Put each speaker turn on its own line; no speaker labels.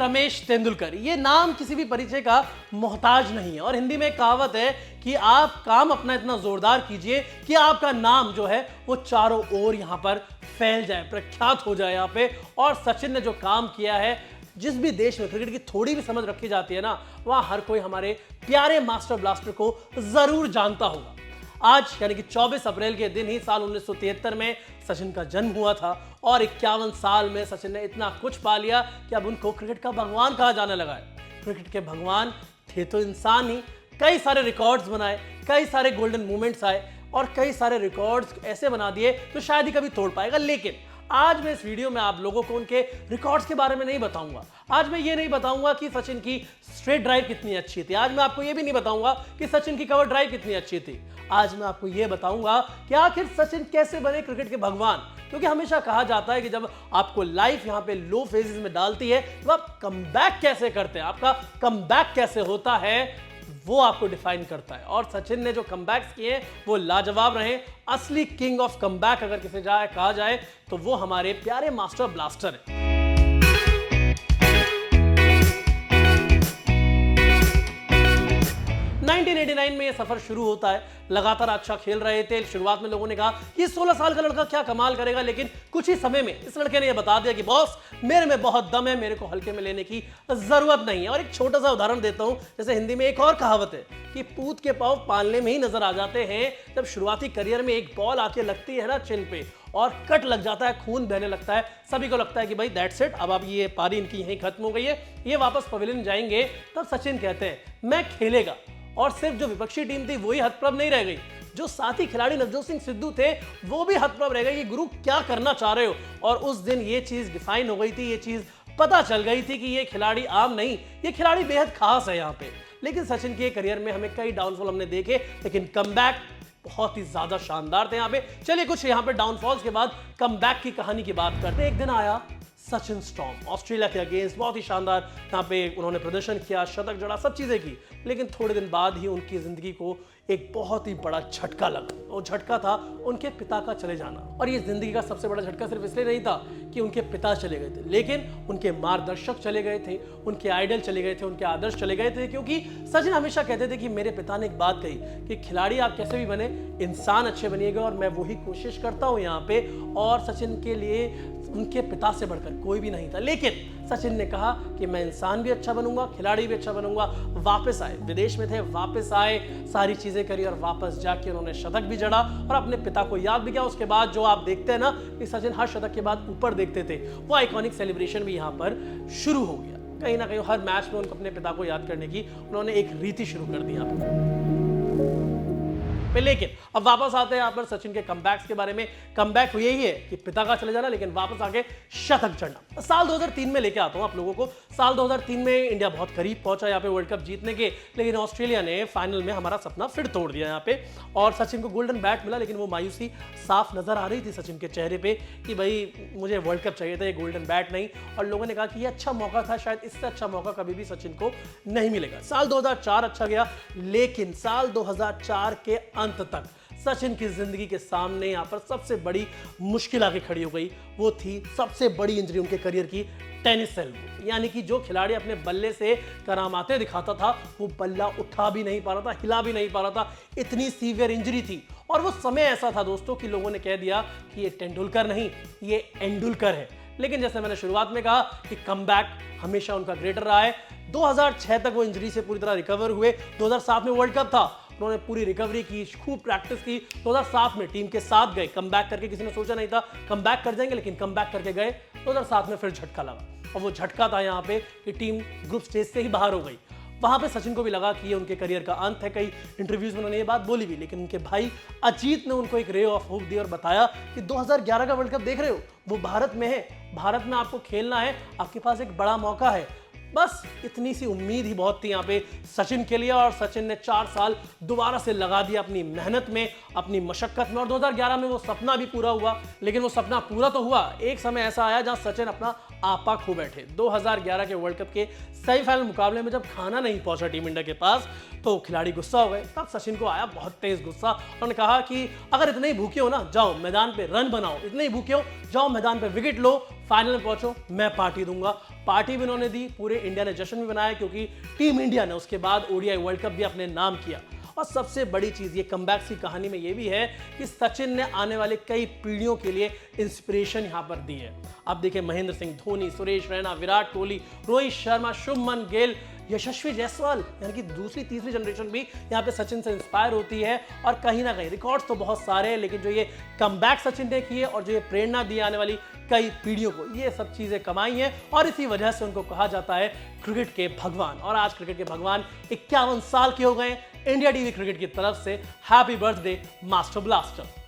रमेश तेंदुलकर, ये नाम किसी भी परिचय का मोहताज नहीं है। और हिंदी में एक कहावत है कि आप काम अपना इतना जोरदार कीजिए कि आपका नाम जो है वो चारों ओर यहां पर फैल जाए, प्रख्यात हो जाए यहां पे। और सचिन ने जो काम किया है, जिस भी देश में क्रिकेट की थोड़ी भी समझ रखी जाती है ना, वहां हर कोई हमारे प्यारे मास्टर ब्लास्टर को जरूर जानता होगा। आज यानी कि 24 अप्रैल के दिन ही साल 1973 में सचिन का जन्म हुआ था और 51 साल में सचिन ने इतना कुछ पा लिया कि अब उनको क्रिकेट का भगवान कहा जाने लगा है। क्रिकेट के भगवान थे तो इंसान ही, कई सारे रिकॉर्ड्स बनाए, कई सारे गोल्डन मोमेंट्स आए और कई सारे रिकॉर्ड्स ऐसे बना दिए तो शायद ही कभी तोड़ पाएगा। लेकिन आज मैं इस वीडियो में आप लोगों को उनके रिकॉर्ड्स के बारे में नहीं बताऊंगा। आज मैं ये नहीं बताऊंगा कि सचिन की स्ट्रेट ड्राइव कितनी अच्छी थी। आज मैं आपको ये भी नहीं बताऊंगा कि सचिन की कवर ड्राइव कितनी अच्छी थी। आज मैं आपको ये बताऊंगा कि आखिर सचिन कैसे बने क्रिकेट के भगवान। क्योंकि हमेशा कहा जाता है कि जब आपको लाइफ यहां पे लो फेजेस में डालती है तो आप कमबैक कैसे करते हैं, आपका कमबैक कैसे होता है, वो आपको डिफाइन करता है। और सचिन ने जो कमबैक्स किए वो लाजवाब रहे। असली किंग ऑफ कमबैक अगर किसे कहा जाए तो वो हमारे प्यारे मास्टर ब्लास्टर है। 1989 में ये सफर शुरू होता है। लगातार अच्छा खेल रहे थे। शुरुआत में लोगों ने कहा कि 16 साल का लड़का क्या कमाल करेगा, लेकिन कुछ ही समय में इस लड़के ने यह बता दिया कि बॉस, मेरे में बहुत दम है, मेरे को हल्के में लेने की जरूरत नहीं है। और एक छोटा सा उदाहरण देता हूं। जैसे हिंदी में एक और कहावत है कि पूत के पांव पालने में ही नजर आ जाते हैं। जब शुरुआती करियर में एक बॉल आके लगती है ना चिन पे और कट लग जाता है, खून बहने लगता है, सभी को लगता है कि भाई दैट्स इट, अब ये पारी इनकी यहीं खत्म हो गई है, ये वापस पवेलियन जाएंगे। तब सचिन कहते हैं मैं खेलेगा। और सिर्फ जो विपक्षी टीम थी वही हतप्रभ नहीं रह गई, जो साथी खिलाड़ी नवजोत सिंह सिद्धू थे वो भी हतप्रभ रह गए कि गुरु क्या करना चाह रहे हो। और उस दिन ये चीज डिफाइन हो गई थी, ये चीज पता चल गई थी कि ये खिलाड़ी आम नहीं, ये खिलाड़ी बेहद खास है यहाँ पे। लेकिन सचिन के करियर में हमें कई डाउनफॉल हमने देखे, लेकिन कमबैक बहुत ही ज्यादा शानदार थे यहाँ पे। चलिए कुछ यहाँ पे डाउनफॉल्स के बाद कमबैक की कहानी की बात करते हैं। एक दिन आया सचिन स्टॉर्म, ऑस्ट्रेलिया के अगेंस्ट बहुत ही शानदार यहाँ पे उन्होंने प्रदर्शन किया, शतक जड़ा, सब चीजें की। लेकिन थोड़े दिन बाद ही उनकी जिंदगी को एक बहुत ही बड़ा झटका लगा। वो झटका था उनके पिता का चले जाना। और ये जिंदगी का सबसे बड़ा झटका सिर्फ इसलिए नहीं था कि उनके पिता चले गए थे, लेकिन उनके मार्गदर्शक चले गए थे, उनके आइडल चले गए थे, उनके आदर्श चले गए थे। क्योंकि सचिन हमेशा कहते थे कि मेरे पिता ने एक बात कही कि खिलाड़ी आप कैसे भी बने, इंसान अच्छे बनिएगा, और मैं वही कोशिश करता हूं यहाँ पे। और सचिन के लिए उनके पिता से बढ़कर कोई भी नहीं था। लेकिन सचिन ने कहा कि मैं इंसान भी अच्छा बनूंगा, खिलाड़ी भी अच्छा बनूंगा। वापस आए, विदेश में थे, वापस आए, सारी चीजें करी और वापस जाके उन्होंने शतक भी जड़ा और अपने पिता को याद भी किया। उसके बाद जो आप देखते हैं ना कि सचिन हर शतक के बाद ऊपर देखते थे, वो आइकॉनिक सेलिब्रेशन भी यहाँ पर शुरू हो गया। कहीं ना कहीं हर मैच में उनको अपने पिता को याद करने की उन्होंने एक रीति शुरू कर दी यहाँ पे। लेकिन अब वापस आते हैं यहाँ पर सचिन के कमबैक्स के बारे में। कमबैक यही है कि पिता का चले जाना, लेकिन वापस आके शतक जड़ना। साल 2003 में लेके आता हूं आप लोगों को। साल 2003 में इंडिया बहुत करीब पहुंचा यहाँ पे वर्ल्ड कप जीतने के, लेकिन ऑस्ट्रेलिया ने फाइनल में हमारा सपना फिर तोड़ दिया यहाँ पे। और सचिन को गोल्डन बैट मिला, लेकिन वो मायूसी साफ नजर आ रही थी सचिन के चेहरे पे कि भाई मुझे वर्ल्ड कप चाहिए था, ये गोल्डन बैट नहीं। और लोगों ने कहा कि ये अच्छा मौका था, शायद इससे अच्छा मौका कभी भी सचिन को नहीं मिलेगा। साल 2004 अच्छा गया, लेकिन साल 2004 के अंत तक सचिन की जिंदगी के सामने यहां पर सबसे बड़ी मुश्किल आके खड़ी हो गई। वो थी सबसे बड़ी इंजरी उनके करियर की, टेनिस एल्बो। यानी कि जो खिलाड़ी अपने बल्ले से करामाते दिखाता था वो बल्ला उठा भी नहीं पा रहा था, हिला भी नहीं पा रहा था, इतनी सीवियर इंजरी थी। और वो समय ऐसा था दोस्तों कि लोगों ने कह दिया कि ये तेंदुलकर नहीं, ये एंडुलकर है। लेकिन जैसे मैंने शुरुआत में कहा कि कमबैक हमेशा उनका ग्रेटर रहा है। 2006 तक वो इंजरी से पूरी तरह रिकवर हुए। 2007 में वर्ल्ड कप था, उन्होंने पूरी रिकवरी की, खूब प्रैक्टिस की। 2007 में टीम के साथ गए, कमबैक करके किसी ने सोचा नहीं था कमबैक कर जाएंगे, लेकिन कमबैक करके गए। 2007 में फिर झटका लगा, और वो झटका था यहाँ पे कि टीम ग्रुप स्टेज से ही बाहर हो गई। वहां पे सचिन को भी लगा कि ये उनके करियर का अंत है। कई इंटरव्यूज में उन्होंने ये बात बोली भी, लेकिन उनके भाई अजीत ने उनको एक रे ऑफ होप दी और बताया कि 2011 का वर्ल्ड कप देख रहे हो, वो भारत में है, भारत में आपको खेलना है, आपके पास एक बड़ा मौका है। बस इतनी सी उम्मीद ही बहुत थी यहाँ पे सचिन के लिए। और सचिन ने 4 साल दोबारा से लगा दिया अपनी मेहनत में, अपनी मशक्कत में। और 2011 में वो सपना भी पूरा हुआ। लेकिन वो सपना पूरा तो हुआ, एक समय ऐसा आया जहां सचिन अपना आपा खो बैठे। 2011 के वर्ल्ड कप के सेमीफाइनल मुकाबले में जब खाना नहीं पहुंचा टीम इंडिया के पास, तो खिलाड़ी गुस्सा हो गए। तब सचिन को आया बहुत तेज गुस्सा। उन्होंने कहा कि अगर इतने ही भूखे हो ना, जाओ मैदान पे रन बनाओ, इतने ही भूखे हो, जाओ मैदान पे विकेट लो, फाइनल में पहुंचो, मैं पार्टी दूंगा। पार्टी भी उन्होंने दी, पूरे इंडिया ने जश्न भी मनाया क्योंकि टीम इंडिया ने उसके बाद ओडीआई वर्ल्ड कप भी अपने नाम किया। और सबसे बड़ी चीज ये कमबैक्स की कहानी में ये भी है कि सचिन ने आने वाले कई पीढ़ियों के लिए इंस्पिरेशन यहां पर दी है। आप देखिए महेंद्र सिंह धोनी, सुरेश रैना, विराट कोहली, रोहित शर्मा, शुभमन गिल, यशस्वी जायसवाल, यानी कि दूसरी तीसरी जनरेशन भी यहाँ पे सचिन से इंस्पायर होती है। और कहीं ना कहीं रिकॉर्ड्स तो बहुत सारे हैं, लेकिन जो ये कमबैक सचिन ने किए और जो ये प्रेरणा दी आने वाली कई पीढ़ियों को, ये सब चीजें कमाई हैं और इसी वजह से उनको कहा जाता है क्रिकेट के भगवान। और आज क्रिकेट के भगवान 51 साल के हो गए। इंडिया टीवी क्रिकेट की तरफ से हैप्पी बर्थडे मास्टर ब्लास्टर।